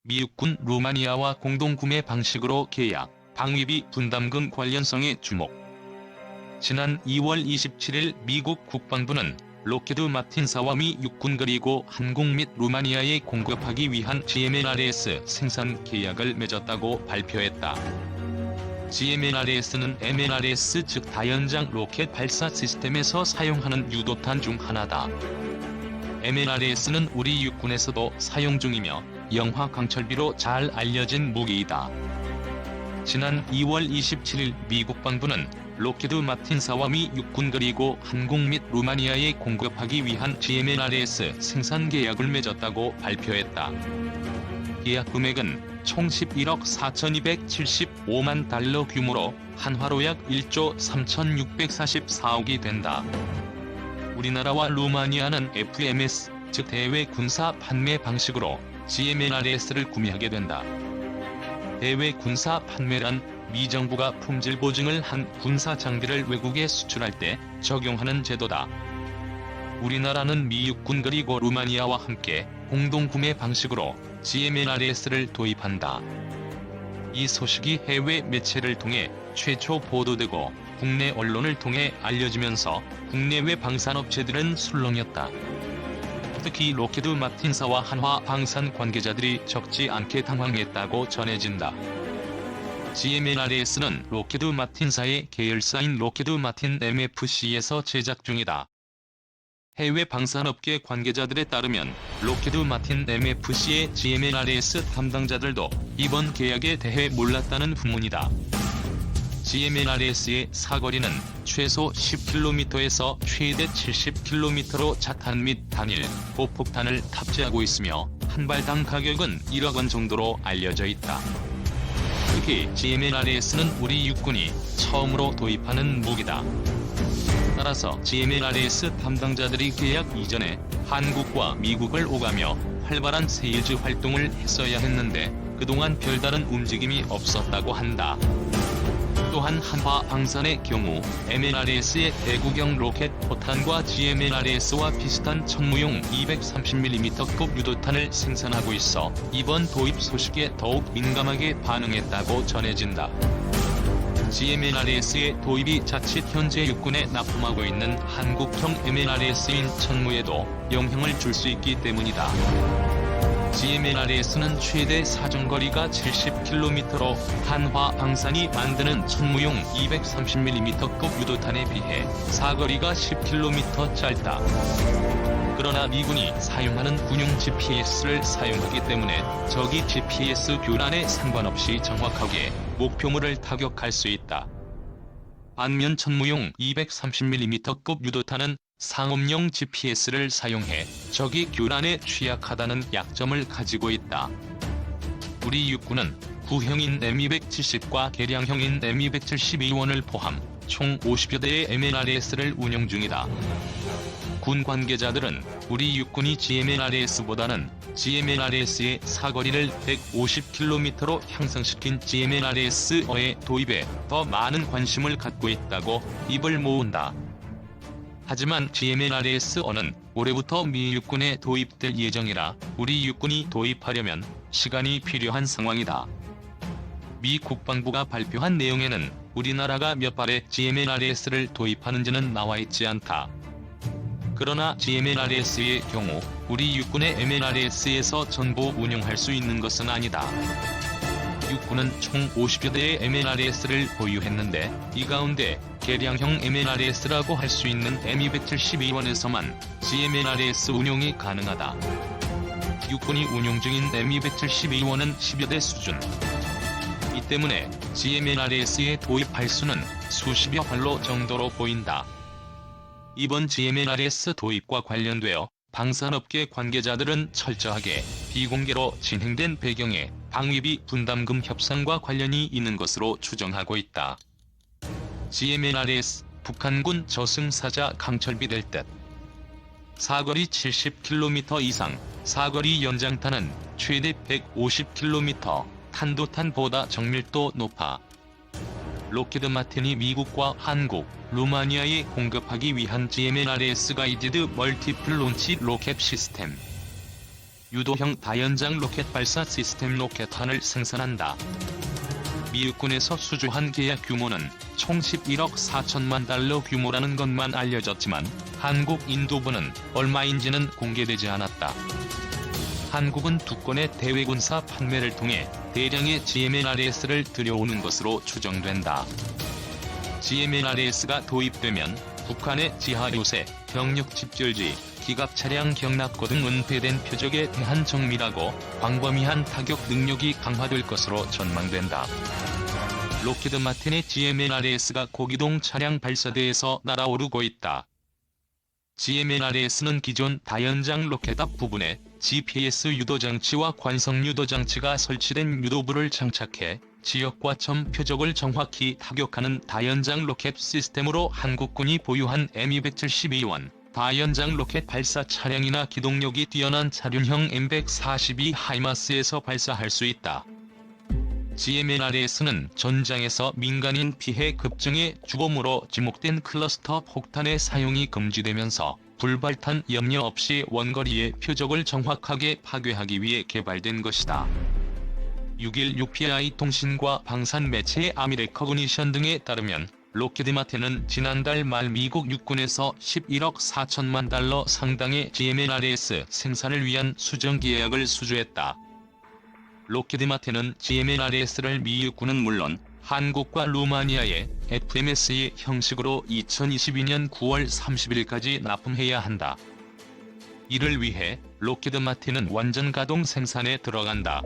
미육군 루마니아와 공동구매 방식으로 계약, 방위비 분담금 관련성에 주목. 지난 2월 27일 미국 국방부는 록히드 마틴사와 미 육군 그리고 한국 및 루마니아에 공급하기 위한 GMLRS 생산 계약을 맺었다고 발표했다. GMLRS는 MLRS 즉 다연장 로켓 발사 시스템에서 사용하는 유도탄 중 하나다. MLRS는 우리 육군에서도 사용 중이며 영화 강철비로 잘 알려진 무기이다. 지난 2월 27일 미 국방부는 록히드 마틴사와 미 육군 그리고 한국 및 루마니아에 공급하기 위한 GMLRS 생산 계약을 맺었다고 발표했다. 계약 금액은 총 11억 4,275만 달러 규모로 한화로 약 1조 3,644억이 된다. 우리나라와 루마니아는 FMS, 즉 대외 군사 판매 방식으로 GMLRS를 구매하게 된다. 대외 군사 판매란 미 정부가 품질 보증을 한 군사 장비를 외국에 수출할 때 적용하는 제도다. 우리나라는 미 육군 그리고 루마니아와 함께 공동구매 방식으로 GMLRS를 도입한다. 이 소식이 해외 매체를 통해 최초 보도되고 국내 언론을 통해 알려지면서 국내외 방산업체들은 술렁였다. 특히 록히드 마틴사와 한화 방산 관계자들이 적지 않게 당황했다고 전해진다. GMLRS는 록히드 마틴사의 계열사인 록히드 마틴 MFC에서 제작 중이다. 해외 방산업계 관계자들에 따르면 록히드 마틴 MFC의 GMLRS 담당자들도 이번 계약에 대해 몰랐다는 후문이다. GMLRS의 사거리는 최소 10km에서 최대 70km로 자탄 및 단일, 고폭탄을 탑재하고 있으며 한 발당 가격은 1억 원 정도로 알려져 있다. 특히 GMLRS는 우리 육군이 처음으로 도입하는 무기다. 따라서 GMLRS 담당자들이 계약 이전에 한국과 미국을 오가며 활발한 세일즈 활동을 했어야 했는데 그동안 별다른 움직임이 없었다고 한다. 또한 한화 방산의 경우 MLRS의 대구경 로켓 포탄과 GMLRS와 비슷한 천무용 230mm급 유도탄을 생산하고 있어 이번 도입 소식에 더욱 민감하게 반응했다고 전해진다. GMLRS의 도입이 자칫 현재 육군에 납품하고 있는 한국형 MLRS인 천무에도 영향을 줄 수 있기 때문이다. GMLRS는 최대 사정거리가 70km로 한화 방산이 만드는 천무용 230mm급 유도탄에 비해 사거리가 10km 짧다. 그러나 미군이 사용하는 군용 GPS를 사용하기 때문에 적이 GPS 교란에 상관없이 정확하게 목표물을 타격할 수 있다. 반면 천무용 230mm급 유도탄은 상업용 GPS를 사용해 적이 교란에 취약하다는 약점을 가지고 있다. 우리 육군은 구형인 M270과 개량형인 M272원을 포함 총 50여 대의 MLRS를 운영 중이다. 군 관계자들은 우리 육군이 GMLRS보다는 GMLRS의 사거리를 150km로 향상시킨 GMLRS어의 도입에 더 많은 관심을 갖고 있다고 입을 모은다. 하지만 GMLRS어는 올해부터 미 육군에 도입될 예정이라 우리 육군이 도입하려면 시간이 필요한 상황이다. 미 국방부가 발표한 내용에는 우리나라가 몇 발의 GMLRS를 도입하는지는 나와 있지 않다. 그러나 GMLRS의 경우 우리 육군의 MLRS에서 전부 운용할 수 있는 것은 아니다. 육군은 총 50여 대의 MLRS를 보유했는데 이 가운데 개량형 MLRS라고 할 수 있는 M272원에서만 GMLRS 운용이 가능하다. 육군이 운용 중인 M272원은 10여 대 수준. 이 때문에 GMLRS의 도입 발수는 수십여 발로 정도로 보인다. 이번 GMLRS 도입과 관련되어 방산업계 관계자들은 철저하게 비공개로 진행된 배경에 방위비 분담금 협상과 관련이 있는 것으로 추정하고 있다. GMLRS, 북한군 저승사자 강철비 될 듯. 사거리 70km 이상, 사거리 연장탄은 최대 150km, 탄도탄보다 정밀도 높아. 록히드 마틴이 미국과 한국, 루마니아에 공급하기 위한 GMLRS 가이디드 멀티플 론치 로켓 시스템. 유도형 다연장 로켓 발사 시스템 로켓탄을 생산한다. 미 육군에서 수주한 계약 규모는 총 11억 4천만 달러 규모라는 것만 알려졌지만 한국 인도부는 얼마인지는 공개되지 않았다. 한국은 두 건의 대외군사 판매를 통해 대량의 GMLRS를 들여오는 것으로 추정된다. GMLRS가 도입되면 북한의 지하요새, 병력 집결지, 기갑 차량 경납고 등 은폐된 표적에 대한 정밀하고 광범위한 타격 능력이 강화될 것으로 전망된다. 록히드 마틴의 GMLRS가 고기동 차량 발사대에서 날아오르고 있다. GMLRS는 기존 다연장 로켓 앞 부분에 GPS 유도장치와 관성 유도장치가 설치된 유도부를 장착해 지역과 점 표적을 정확히 타격하는 다연장 로켓 시스템으로 한국군이 보유한 M272원 다연장 로켓 발사 차량이나 기동력이 뛰어난 차륜형 M142 하이마스에서 발사할 수 있다. GMLRS는 전장에서 민간인 피해 급증의 주범으로 지목된 클러스터 폭탄의 사용이 금지되면서 불발탄 염려 없이 원거리의 표적을 정확하게 파괴하기 위해 개발된 것이다. 6일 UPI 통신과 방산 매체 아미레커그니션 등에 따르면 록히드 마틴은 지난달 말 미국 육군에서 11억 4천만 달러 상당의 GMLRS 생산을 위한 수정 계약을 수주했다. 록히드 마틴은 GMLRS를 미 육군은 물론 한국과 루마니아에 FMS의 형식으로 2022년 9월 30일까지 납품해야 한다. 이를 위해 록히드 마틴은 완전 가동 생산에 들어간다.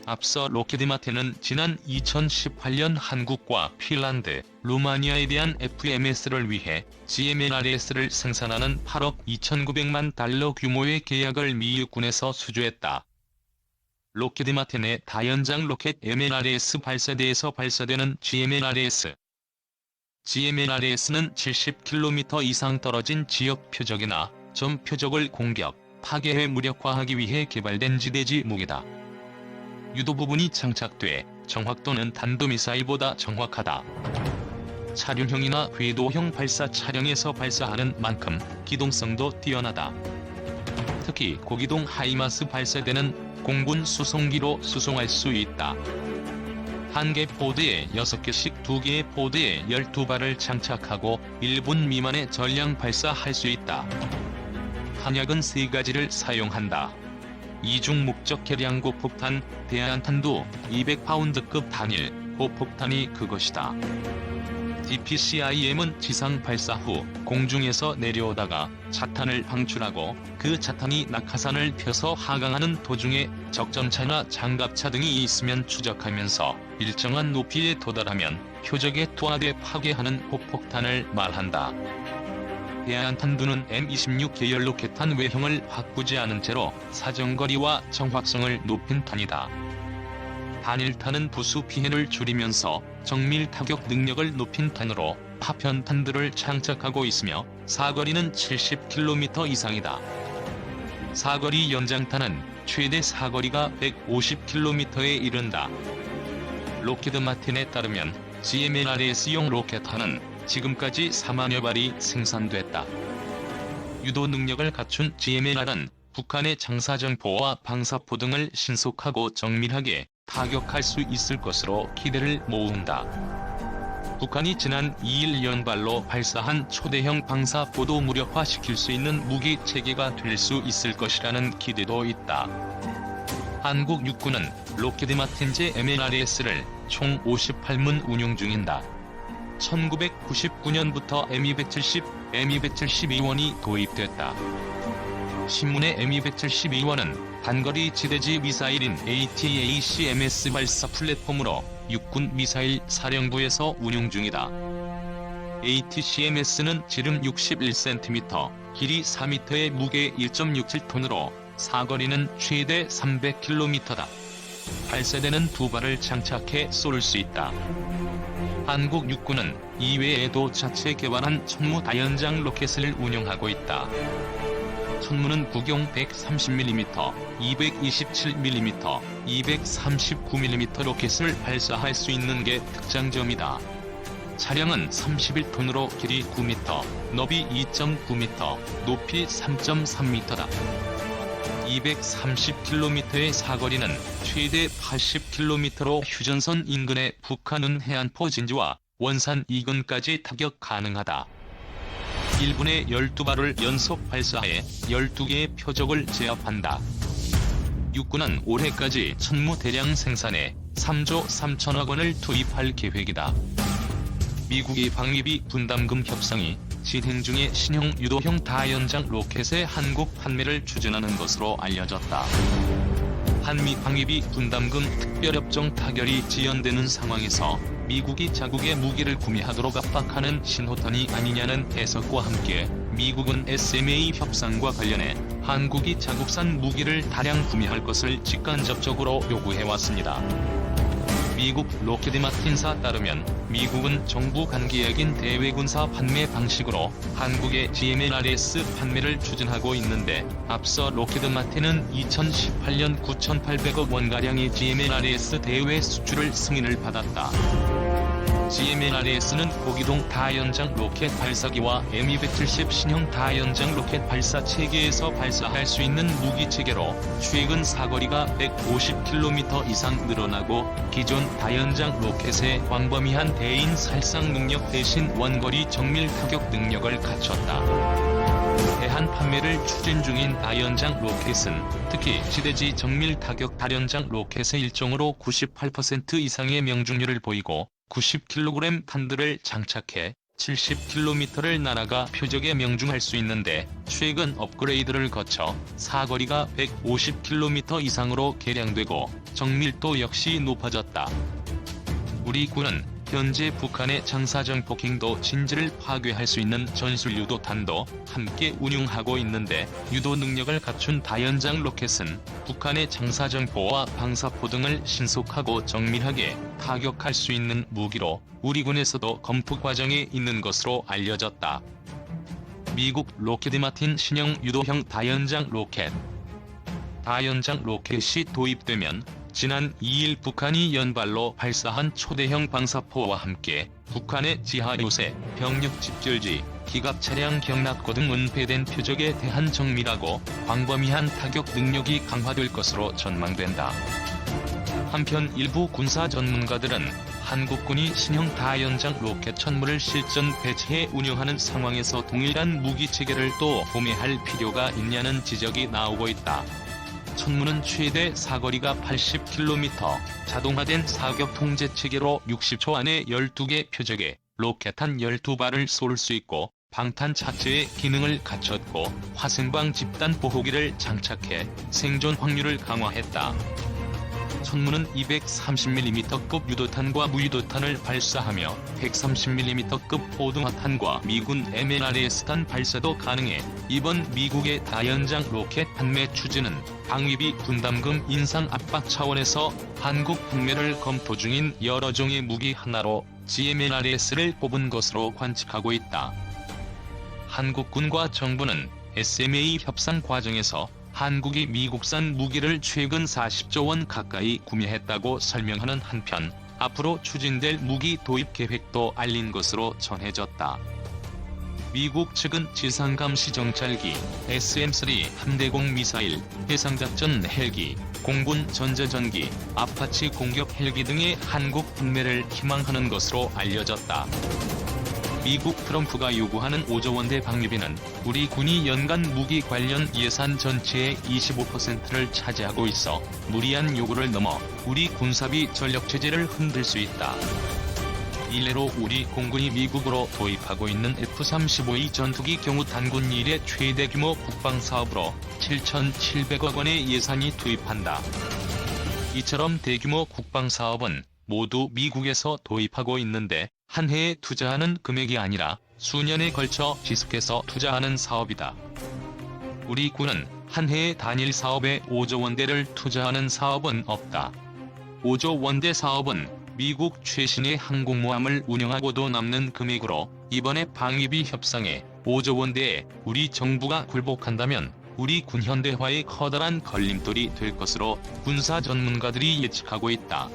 앞서 록히드 마틴은 지난 2018년 한국과 핀란드, 루마니아에 대한 FMS를 위해 GMLRS를 생산하는 8억 2,900만 달러 규모의 계약을 미 육군에서 수주했다. 록히드 마틴의 다연장 로켓 MLRS 발사대에서 발사되는 GMLRS는 70km 이상 떨어진 지역 표적이나 점 표적을 공격, 파괴해 무력화하기 위해 개발된 지대지 무기다. 유도 부분이 장착돼 정확도는 탄도미사일보다 정확하다. 차륜형이나 궤도형 발사 차량에서 발사하는 만큼 기동성도 뛰어나다. 특히 고기동 하이마스 발사대는 공군 수송기로 수송할 수 있다. 한 개 포드에 6개씩 2개의 포드에 12발을 장착하고 1분 미만의 전량 발사할 수 있다. 탄약은 3가지를 사용한다. 이중 목적 개량 고폭탄, 대한탄두 200파운드급 단일 고폭탄이 그것이다. DPCIM은 지상 발사 후 공중에서 내려오다가 자탄을 방출하고 그 자탄이 낙하산을 펴서 하강하는 도중에 적전차나 장갑차 등이 있으면 추적하면서 일정한 높이에 도달하면 표적에 투하돼 파괴하는 고폭탄을 말한다. 대한탄두는 M26 계열 로켓탄 외형을 바꾸지 않은 채로 사정거리와 정확성을 높인 탄이다. 단일탄은 부수 피해를 줄이면서 정밀 타격 능력을 높인 탄으로 파편탄두를 장착하고 있으며 사거리는 70km 이상이다. 사거리 연장탄은 최대 사거리가 150km에 이른다. 록히드 마틴에 따르면 GMLRS용 로켓탄은 지금까지 4만여 발이 생산됐다. 유도 능력을 갖춘 GMLR은 북한의 장사정포와 방사포 등을 신속하고 정밀하게 타격할 수 있을 것으로 기대를 모은다. 북한이 지난 2일 연발로 발사한 초대형 방사포도 무력화시킬 수 있는 무기 체계가 될 수 있을 것이라는 기대도 있다. 한국 육군은 록히드 마틴제 MLRS를 총 58문 운용 중인다. 1999년부터 M270, M272원이 도입됐다. 신문의 M272원은 단거리 지대지 미사일인 ATACMS 발사 플랫폼으로 육군 미사일 사령부에서 운용 중이다. ATCMS는 지름 61cm, 길이 4m의 무게 1.67톤으로 사거리는 최대 300km다. 발사대는 2발을 장착해 쏠 수 있다. 한국 육군은 이외에도 자체 개발한 천무 다연장 로켓을 운영하고 있다. 천무는 구경 130mm, 227mm, 239mm 로켓을 발사할 수 있는 게 특장점이다. 차량은 31톤으로 길이 9m, 너비 2.9m, 높이 3.3m다. 230km의 사거리는 최대 80km로 휴전선 인근의 북한은 해안포 진지와 원산 이근까지 타격 가능하다. 1분에 12발을 연속 발사해 12개의 표적을 제압한다. 육군은 올해까지 천무 대량 생산에 3조 3천억 원을 투입할 계획이다. 미국이 방위비 분담금 협상이 진행 중에 신형 유도형 다연장 로켓의 한국 판매를 추진하는 것으로 알려졌다. 한미 방위비 분담금 특별협정 타결이 지연되는 상황에서 미국이 자국의 무기를 구매하도록 압박하는 신호탄이 아니냐는 해석과 함께 미국은 SMA 협상과 관련해 한국이 자국산 무기를 다량 구매할 것을 직간접적으로 요구해왔습니다. 미국 로키드 마틴사 따르면 미국은 정부 간계약인 대외군사 판매 방식으로 한국의 GMLRS 판매를 추진하고 있는데 앞서 로키드 마틴은 2018년 9,800억 원가량의 GMLRS 대외 수출을 승인을 받았다. GMLRS는 고기동 다연장 로켓 발사기와 M270 신형 다연장 로켓 발사 체계에서 발사할 수 있는 무기 체계로 최근 사거리가 150km 이상 늘어나고 기존 다연장 로켓의 광범위한 대인 살상 능력 대신 원거리 정밀 타격 능력을 갖췄다. 대한 판매를 추진 중인 다연장 로켓은 특히 지대지 정밀 타격 다연장 로켓의 일종으로 98% 이상의 명중률을 보이고 90kg 탄두를 장착해 70km를 날아가 표적에 명중할 수 있는데 최근 업그레이드를 거쳐 사거리가 150km 이상으로 개량되고 정밀도 역시 높아졌다. 우리 군은 현재 북한의 장사정 폭행도 진지를 파괴할 수 있는 전술 유도탄도 함께 운용하고 있는데 유도 능력을 갖춘 다연장 로켓은 북한의 장사정포와 방사포 등을 신속하고 정밀하게 타격할 수 있는 무기로 우리 군에서도 검토 과정에 있는 것으로 알려졌다. 미국 로키드 마틴 신형 유도형 다연장 로켓. 다연장 로켓이 도입되면 지난 2일 북한이 연발로 발사한 초대형 방사포와 함께 북한의 지하 요새, 병력 집결지, 기갑 차량 경납고 등 은폐된 표적에 대한 정밀하고 광범위한 타격 능력이 강화될 것으로 전망된다. 한편 일부 군사 전문가들은 한국군이 신형 다연장 로켓 천무를 실전 배치해 운영하는 상황에서 동일한 무기 체계를 또 구매할 필요가 있냐는 지적이 나오고 있다. 천무는 최대 사거리가 80km, 자동화된 사격 통제 체계로 60초 안에 12개 표적에 로켓탄 12발을 쏠 수 있고 방탄 자체의 기능을 갖췄고 화생방 집단 보호기를 장착해 생존 확률을 강화했다. 천무는 230mm급 유도탄과 무유도탄을 발사하며 130mm급 포등화탄과 미군 MLRS탄 발사도 가능해 이번 미국의 다연장 로켓 판매 추진은 방위비 분담금 인상 압박 차원에서 한국 판매를 검토 중인 여러 종의 무기 하나로 GMLRS를 뽑은 것으로 관측하고 있다. 한국군과 정부는 SMA 협상 과정에서 한국이 미국산 무기를 최근 40조 원 가까이 구매했다고 설명하는 한편 앞으로 추진될 무기 도입 계획도 알린 것으로 전해졌다. 미국 측은 지상감시 정찰기, SM-3 함대공 미사일, 해상작전 헬기, 공군 전자전기, 아파치 공격 헬기 등의 한국 판매를 희망하는 것으로 알려졌다. 미국 트럼프가 요구하는 5조 원대 방위비는 우리 군이 연간 무기 관련 예산 전체의 25%를 차지하고 있어 무리한 요구를 넘어 우리 군사비 전력체제를 흔들 수 있다. 일례로 우리 공군이 미국으로 도입하고 있는 F-35E 전투기 경우 단군 이래 최대 규모 국방사업으로 7,700억 원의 예산이 투입한다. 이처럼 대규모 국방사업은 모두 미국에서 도입하고 있는데 한 해에 투자하는 금액이 아니라 수년에 걸쳐 지속해서 투자하는 사업이다. 우리 군은 한 해에 단일 사업에 5조 원대를 투자하는 사업은 없다. 5조 원대 사업은 미국 최신의 항공모함을 운영하고도 남는 금액으로 이번에 방위비 협상에 5조 원대에 우리 정부가 굴복한다면 우리 군 현대화에 커다란 걸림돌이 될 것으로 군사 전문가들이 예측하고 있다.